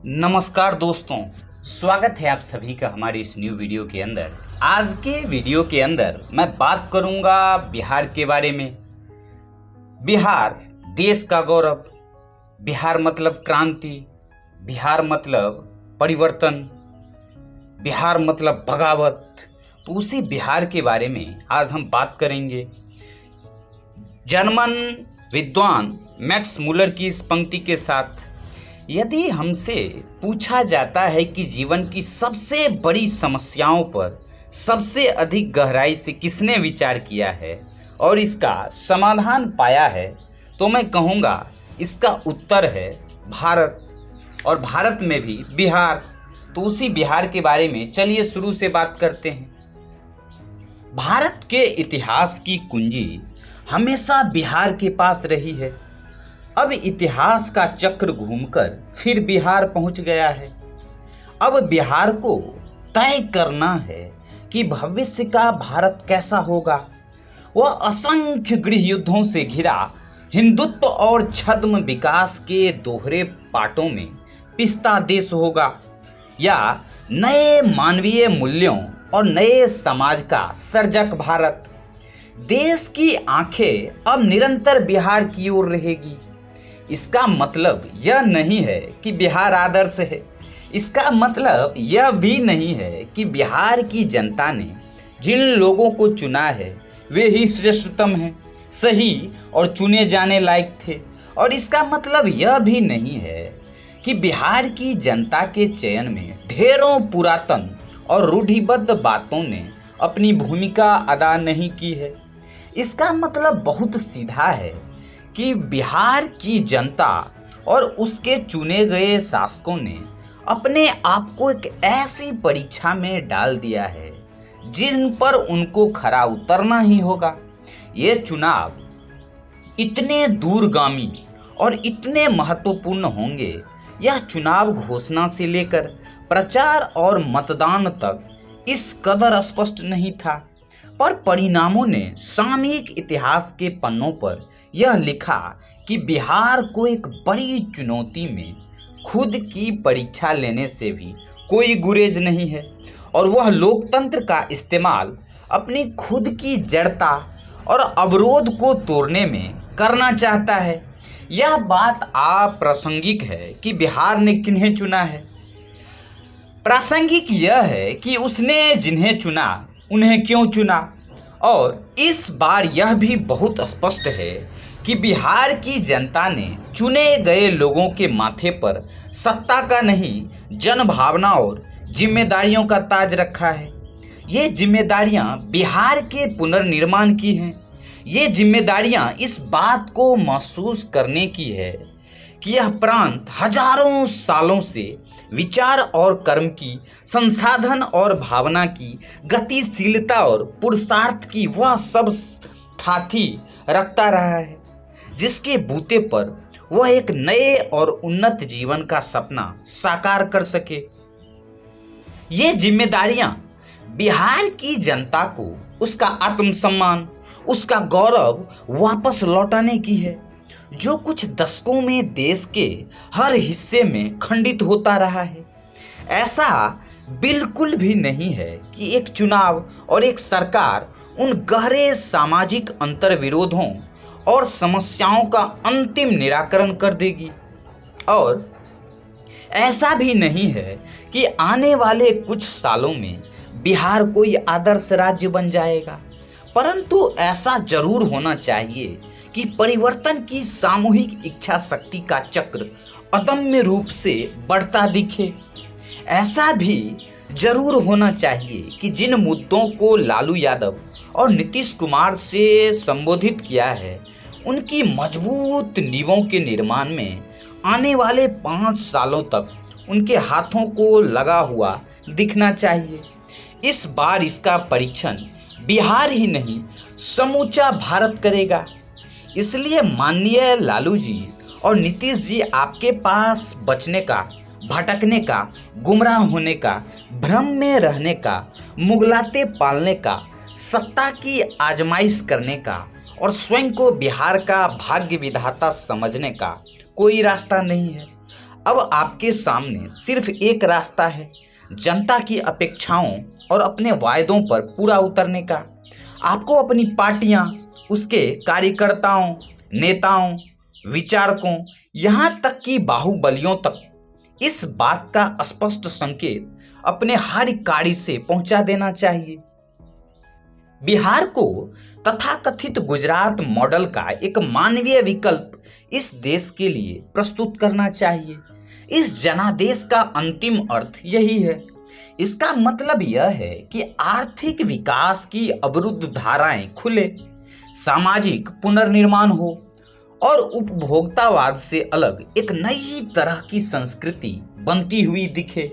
नमस्कार दोस्तों, स्वागत है आप सभी का हमारी इस न्यू वीडियो के अंदर। आज के वीडियो के अंदर मैं बात करूंगा बिहार के बारे में। बिहार देश का गौरव, बिहार मतलब क्रांति, बिहार मतलब परिवर्तन, बिहार मतलब बगावत। तो उसी बिहार के बारे में आज हम बात करेंगे। जर्मन विद्वान मैक्स मुलर की इस पंक्ति के साथ, यदि हमसे पूछा जाता है कि जीवन की सबसे बड़ी समस्याओं पर सबसे अधिक गहराई से किसने विचार किया है और इसका समाधान पाया है, तो मैं कहूँगा इसका उत्तर है भारत, और भारत में भी बिहार। तो उसी बिहार के बारे में चलिए शुरू से बात करते हैं। भारत के इतिहास की कुंजी हमेशा बिहार के पास रही है। अब इतिहास का चक्र घूमकर फिर बिहार पहुंच गया है। अब बिहार को तय करना है कि भविष्य का भारत कैसा होगा। वह असंख्य गृह युद्धों से घिरा हिंदुत्व और छद्म विकास के दोहरे पाटों में पिसता देश होगा, या नए मानवीय मूल्यों और नए समाज का सर्जक भारत। देश की आंखें अब निरंतर बिहार की ओर रहेगी। इसका मतलब यह नहीं है कि बिहार आदर्श है। इसका मतलब यह भी नहीं है कि बिहार की जनता ने जिन लोगों को चुना है वे ही श्रेष्ठतम हैं, सही और चुने जाने लायक थे। और इसका मतलब यह भी नहीं है कि बिहार की जनता के चयन में ढेरों पुरातन और रूढ़िबद्ध बातों ने अपनी भूमिका अदा नहीं की है। इसका मतलब बहुत सीधा है कि बिहार की जनता और उसके चुने गए शासकों ने अपने आप को एक ऐसी परीक्षा में डाल दिया है जिन पर उनको खरा उतरना ही होगा। ये चुनाव इतने दूरगामी और इतने महत्वपूर्ण होंगे, यह चुनाव घोषणा से लेकर प्रचार और मतदान तक इस कदर स्पष्ट नहीं था, पर परिणामों ने सामयिक इतिहास के पन्नों पर यह लिखा कि बिहार को एक बड़ी चुनौती में खुद की परीक्षा लेने से भी कोई गुरेज नहीं है, और वह लोकतंत्र का इस्तेमाल अपनी खुद की जड़ता और अवरोध को तोड़ने में करना चाहता है। यह बात अप्रासंगिक है कि बिहार ने किन्हें चुना है। प्रासंगिक यह है कि उसने जिन्हें चुना उन्हें क्यों चुना। और इस बार यह भी बहुत स्पष्ट है कि बिहार की जनता ने चुने गए लोगों के माथे पर सत्ता का नहीं, जन भावना और जिम्मेदारियों का ताज रखा है। ये जिम्मेदारियां बिहार के पुनर्निर्माण की हैं। ये जिम्मेदारियां इस बात को महसूस करने की है कि यह प्रांत हजारों सालों से विचार और कर्म की, संसाधन और भावना की, गतिशीलता और पुरुषार्थ की वह सब ठाठी रखता रहा है जिसके बूते पर वह एक नए और उन्नत जीवन का सपना साकार कर सके। ये जिम्मेदारियां बिहार की जनता को उसका आत्मसम्मान, उसका गौरव वापस लौटाने की है, जो कुछ दशकों में देश के हर हिस्से में खंडित होता रहा है। ऐसा बिल्कुल भी नहीं है कि एक चुनाव और एक सरकार उन गहरे सामाजिक अंतर्विरोधों और समस्याओं का अंतिम निराकरण कर देगी, और ऐसा भी नहीं है कि आने वाले कुछ सालों में बिहार कोई आदर्श राज्य बन जाएगा। परंतु ऐसा जरूर होना चाहिए कि परिवर्तन की सामूहिक इच्छा शक्ति का चक्र अदम्य रूप से बढ़ता दिखे। ऐसा भी जरूर होना चाहिए कि जिन मुद्दों को लालू यादव और नीतीश कुमार से संबोधित किया है, उनकी मजबूत नींवों के निर्माण में आने वाले 5 सालों तक उनके हाथों को लगा हुआ दिखना चाहिए। इस बार इसका परीक्षण बिहार ही नहीं, समूचा भारत करेगा। इसलिए माननीय लालू जी और नीतीश जी, आपके पास बचने का, भटकने का, गुमराह होने का, भ्रम में रहने का, मुगलाते पालने का, सत्ता की आजमाइश करने का और स्वयं को बिहार का भाग्य विधाता समझने का कोई रास्ता नहीं है। अब आपके सामने सिर्फ एक रास्ता है, जनता की अपेक्षाओं और अपने वायदों पर पूरा उतरने का। आपको अपनी पार्टियां, उसके कार्यकर्ताओं, नेताओं, विचारकों, यहाँ तक कि बाहुबलियों तक इस बात का स्पष्ट संकेत अपने हर कार्य से पहुंचा देना चाहिए। बिहार को तथाकथित गुजरात मॉडल का एक मानवीय विकल्प इस देश के लिए प्रस्तुत करना चाहिए। इस जनादेश का अंतिम अर्थ यही है। इसका मतलब यह है कि आर्थिक विकास की अवरुद्ध धाराएं खुले, सामाजिक पुनर्निर्माण हो और उपभोक्तावाद से अलग एक नई तरह की संस्कृति बनती हुई दिखे।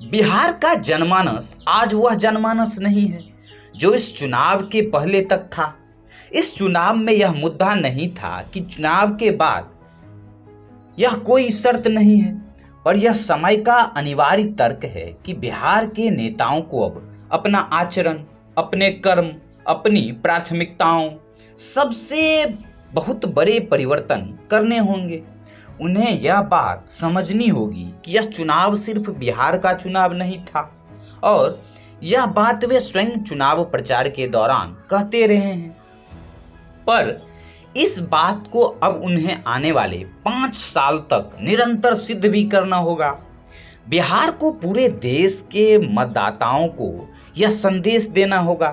बिहार का जनमानस आज वह जनमानस नहीं है जो इस चुनाव के पहले तक था। इस चुनाव में यह मुद्दा नहीं था कि चुनाव के बाद यह कोई शर्त नहीं है, पर यह समय का अनिवार्य तर्क है कि बिहार के नेताओं को अब अपना आचरण, अपने कर्म, अपनी प्राथमिकताओं सबसे बहुत बड़े परिवर्तन करने होंगे। उन्हें यह बात समझनी होगी कि यह चुनाव सिर्फ बिहार का चुनाव नहीं था, और यह बात वे स्वयं चुनाव प्रचार के दौरान कहते रहे हैं। पर इस बात को अब उन्हें आने वाले 5 साल तक निरंतर सिद्ध भी करना होगा। बिहार को पूरे देश के मतदाताओं को यह संदेश देना होगा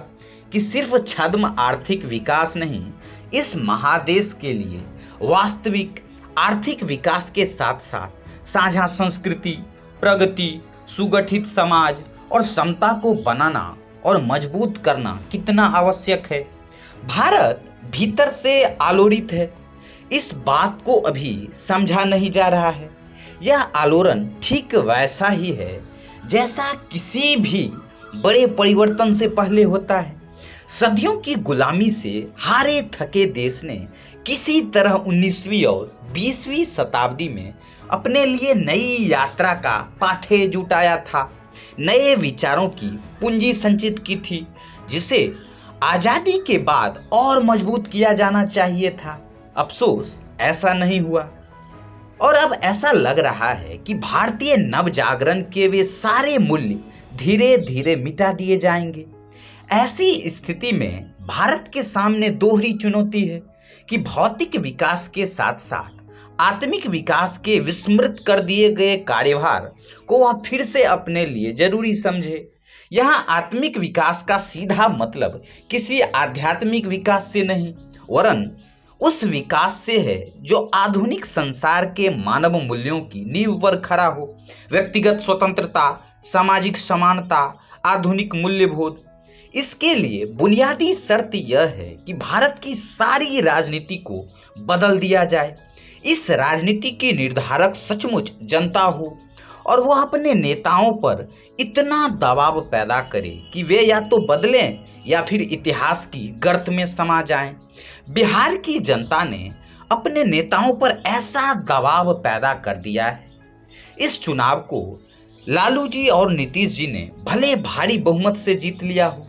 कि सिर्फ छद्म आर्थिक विकास नहीं, इस महादेश के लिए वास्तविक आर्थिक विकास के साथ साथ साझा संस्कृति, प्रगति, सुगठित समाज और समता को बनाना और मजबूत करना कितना आवश्यक है। भारत भीतर से आलोड़ित है। इस बात को अभी समझा नहीं जा रहा है। यह आलोड़न ठीक वैसा ही है जैसा किसी भी बड़े परिवर्तन से पहले होता है। सदियों की गुलामी से हारे थके देश ने किसी तरह 19वीं और 20वीं शताब्दी में अपने लिए नई यात्रा का पाथे जुटाया था, नए विचारों की पूंजी संचित की थी, जिसे आजादी के बाद और मजबूत किया जाना चाहिए था। अफसोस ऐसा नहीं हुआ, और अब ऐसा लग रहा है कि भारतीय नवजागरण के वे सारे मूल्य धीरे धीरे मिटा दिए जाएंगे। ऐसी स्थिति में भारत के सामने दोहरी चुनौती है कि भौतिक विकास के साथ साथ आत्मिक विकास के विस्मृत कर दिए गए कार्यभार को वह फिर से अपने लिए जरूरी समझे। यहाँ आत्मिक विकास का सीधा मतलब किसी आध्यात्मिक विकास से नहीं, वरन उस विकास से है जो आधुनिक संसार के मानव मूल्यों की नींव पर खड़ा हो। व्यक्तिगत स्वतंत्रता, सामाजिक समानता, आधुनिक मूल्यबोध। इसके लिए बुनियादी शर्त यह है कि भारत की सारी राजनीति को बदल दिया जाए। इस राजनीति की निर्धारक सचमुच जनता हो, और वह अपने नेताओं पर इतना दबाव पैदा करे कि वे या तो बदलें या फिर इतिहास की गर्त में समा जाएं। बिहार की जनता ने अपने नेताओं पर ऐसा दबाव पैदा कर दिया है। इस चुनाव को लालू जी और नीतीश जी ने भले भारी बहुमत से जीत लिया हो,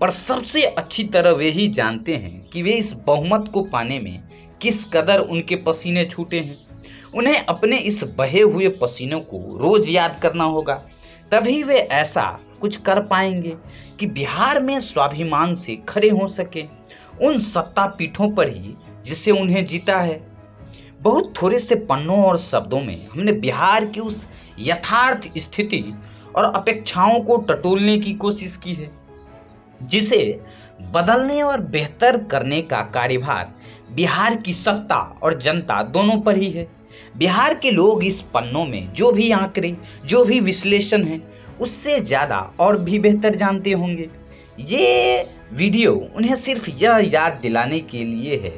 पर सबसे अच्छी तरह वे ही जानते हैं कि वे इस बहुमत को पाने में किस कदर उनके पसीने छूटे हैं। उन्हें अपने इस बहे हुए पसीनों को रोज याद करना होगा, तभी वे ऐसा कुछ कर पाएंगे कि बिहार में स्वाभिमान से खड़े हो सके उन सत्ता पीठों पर ही जिसे उन्हें जीता है। बहुत थोड़े से पन्नों और शब्दों में हमने बिहार की उस यथार्थ स्थिति और अपेक्षाओं को टटोलने की कोशिश की है, जिसे बदलने और बेहतर करने का कार्यभार बिहार की सत्ता और जनता दोनों पर ही है। बिहार के लोग इस पन्नों में जो भी आंकड़े, जो भी विश्लेषण है, उससे ज़्यादा और भी बेहतर जानते होंगे। ये वीडियो उन्हें सिर्फ यह याद दिलाने के लिए है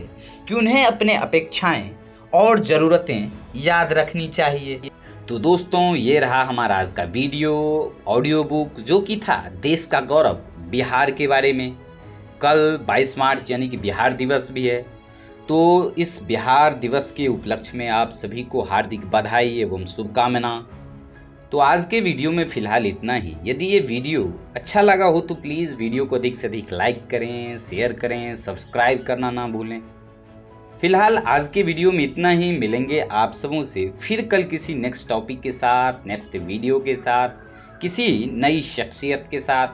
कि उन्हें अपने अपेक्षाएं और ज़रूरतें याद रखनी चाहिए। तो दोस्तों, ये रहा हमारा आज का वीडियो ऑडियो बुक, जो कि था देश का गौरव बिहार के बारे में। कल 22 मार्च यानी कि बिहार दिवस भी है, तो इस बिहार दिवस के उपलक्ष्य में आप सभी को हार्दिक बधाई एवं शुभकामना। तो आज के वीडियो में फ़िलहाल इतना ही। यदि ये वीडियो अच्छा लगा हो तो प्लीज़ वीडियो को अधिक से अधिक लाइक करें, शेयर करें, सब्सक्राइब करना ना भूलें। फिलहाल आज के वीडियो में इतना ही। मिलेंगे आप सबों से फिर कल किसी नेक्स्ट टॉपिक के साथ, नेक्स्ट वीडियो के साथ, किसी नई शख्सियत के साथ।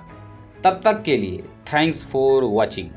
तब तक के लिए थैंक्स फॉर वॉचिंग।